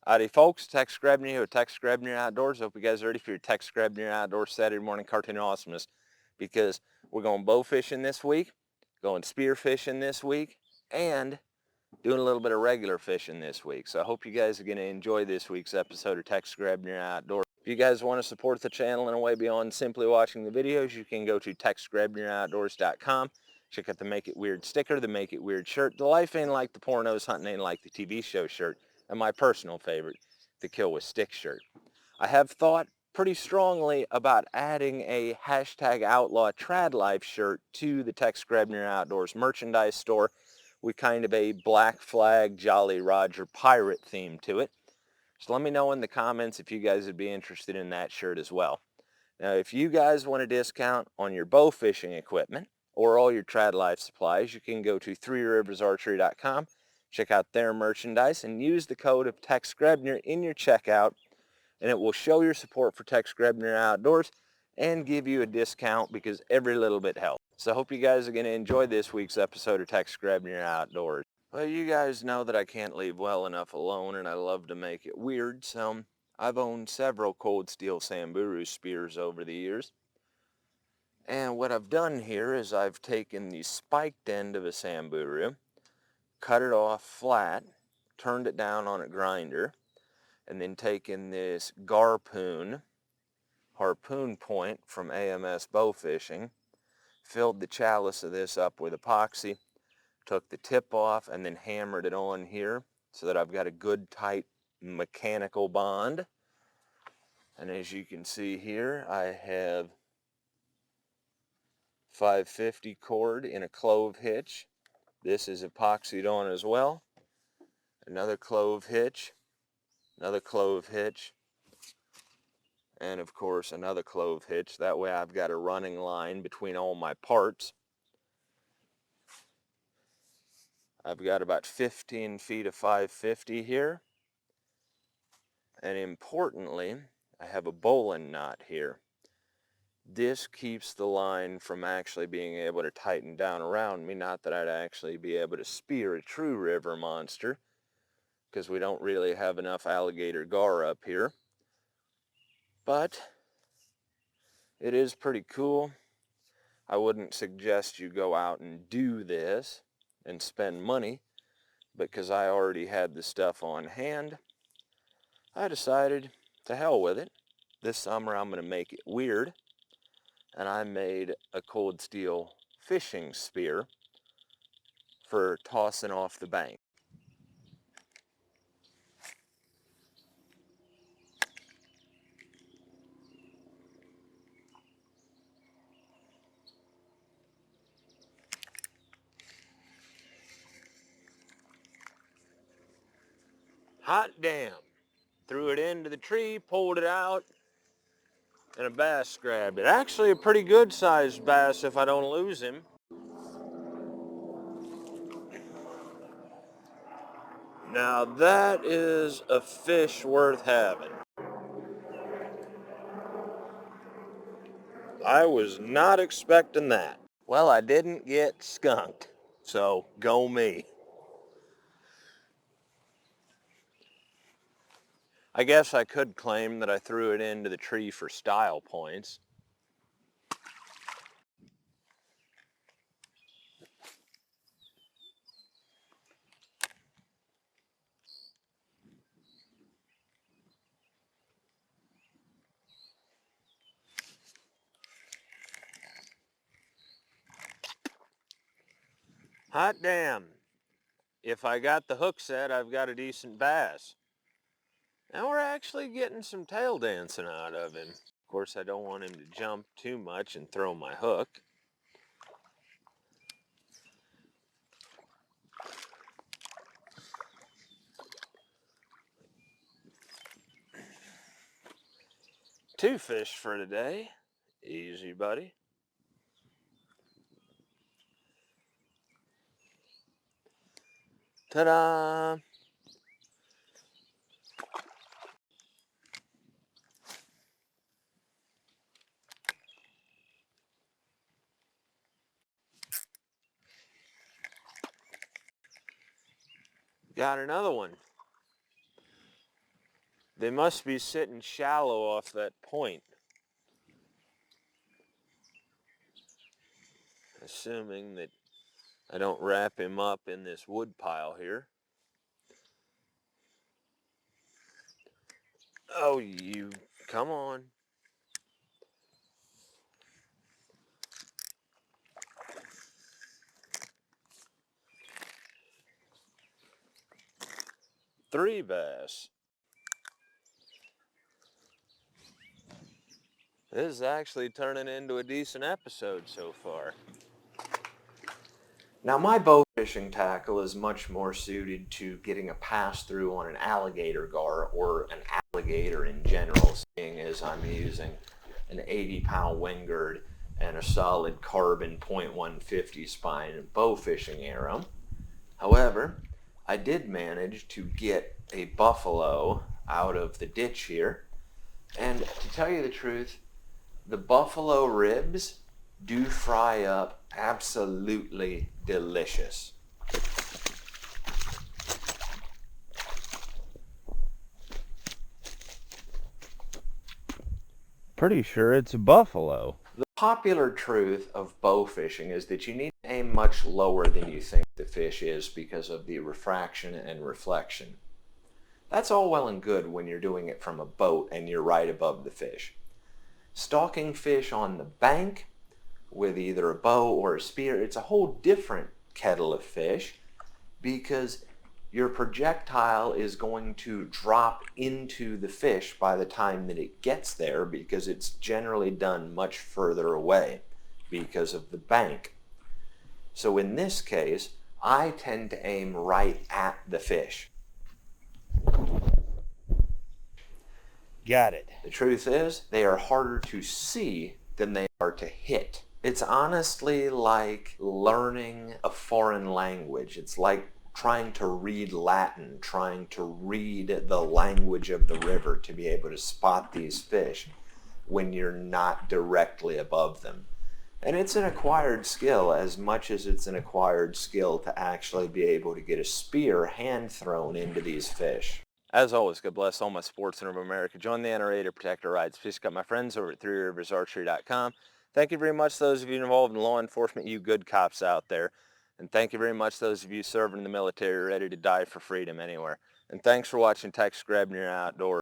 Howdy folks, Tex Grebner here with Tex Grebner Outdoors. Hope you guys are ready for your Tex Grebner Outdoors Saturday morning cartoon awesomeness, because we're going bow fishing this week, going spear fishing this week, and doing a little bit of regular fishing this week. So I hope you guys are going to enjoy this week's episode of Tex Grebner Outdoors. If you guys want to support the channel in a way beyond simply watching the videos, you can go to texgrebneroutdoors.com. Check out the Make It Weird sticker, the Make It Weird shirt, the Life Ain't Like the Pornos, Hunting Ain't Like the TV Show shirt, and my personal favorite, the Kill with Stick shirt. I have thought pretty strongly about adding a hashtag outlaw Tradlife shirt to the Tex Grebner Outdoors merchandise store with kind of a Black Flag Jolly Roger pirate theme to it. So let me know in the comments if you guys would be interested in that shirt as well. Now, if you guys want a discount on your bow fishing equipment or all your Tradlife supplies, you can go to threeriversarchery.com, check out their merchandise, and use the code of Tex Grebner in your checkout, and it will show your support for Tex Grebner Outdoors and give you a discount, because every little bit helps. So I hope you guys are going to enjoy this week's episode of Tex Grebner Outdoors. Well, you guys know that I can't leave well enough alone, and I love to make it weird, so I've owned several cold steel Samburu spears over the years. And what I've done here is I've taken the spiked end of a Samburu, cut it off flat, turned it down on a grinder, and then taken this harpoon point from AMS Bowfishing, filled the chalice of this up with epoxy, took the tip off, and then hammered it on here so that I've got a good tight mechanical bond. And as you can see here, I have 550 cord in a clove hitch. This is epoxied on as well. Another clove hitch, another clove hitch, and of course another clove hitch. That way I've got a running line between all my parts. I've got about 15 feet of 550 here. And importantly, I have a bowline knot here. This keeps the line from actually being able to tighten down around me. Not that I'd actually be able to spear a true river monster, because we don't really have enough alligator gar up here. But it is pretty cool. I wouldn't suggest you go out and do this and spend money, because I already had the stuff on hand. I decided to hell with it. This summer I'm going to make it weird, and I made a cold steel fishing spear for tossing off the bank. Hot damn. Threw it into the tree, pulled it out, and a bass grabbed it. Actually a pretty good sized bass if I don't lose him. Now that is a fish worth having. I was not expecting that. Well, I didn't get skunked, so go me. I guess I could claim that I threw it into the tree for style points. Hot damn. If I got the hook set, I've got a decent bass. Now we're actually getting some tail dancing out of him. Of course, I don't want him to jump too much and throw my hook. Two fish for today. Easy, buddy. Ta-da! Got another one. They must be sitting shallow off that point. Assuming that I don't wrap him up in this wood pile here. Oh, you, come on. Three bass. This is actually turning into a decent episode so far. Now my bow fishing tackle is much more suited to getting a pass through on an alligator gar or an alligator in general, seeing as I'm using an 80-pound Wingard and a solid carbon .150 spine bow fishing arrow. However, I did manage to get a buffalo out of the ditch here, and to tell you the truth, the buffalo ribs do fry up absolutely delicious. Pretty sure it's a buffalo. The popular truth of bow fishing is that you need to aim much lower than you think the fish is because of the refraction and reflection. That's all well and good when you're doing it from a boat and you're right above the fish. Stalking fish on the bank with either a bow or a spear, it's a whole different kettle of fish because your projectile is going to drop into the fish by the time that it gets there because it's generally done much further away because of the bank. So in this case, I tend to aim right at the fish. Got it. The truth is, they are harder to see than they are to hit. It's honestly like learning a foreign language. It's like trying to read Latin, trying to read the language of the river to be able to spot these fish when you're not directly above them. And it's an acquired skill as much as it's an acquired skill to actually be able to get a spear hand thrown into these fish. As always, God bless all my sportsmen of America. Join the NRA to protect our rights. Fish got my friends over at threeriversarchery.com. Thank you very much to those of you involved in law enforcement, you good cops out there. And thank you very much to those of you serving in the military ready to die for freedom anywhere. And thanks for watching Tex Grebner Outdoors.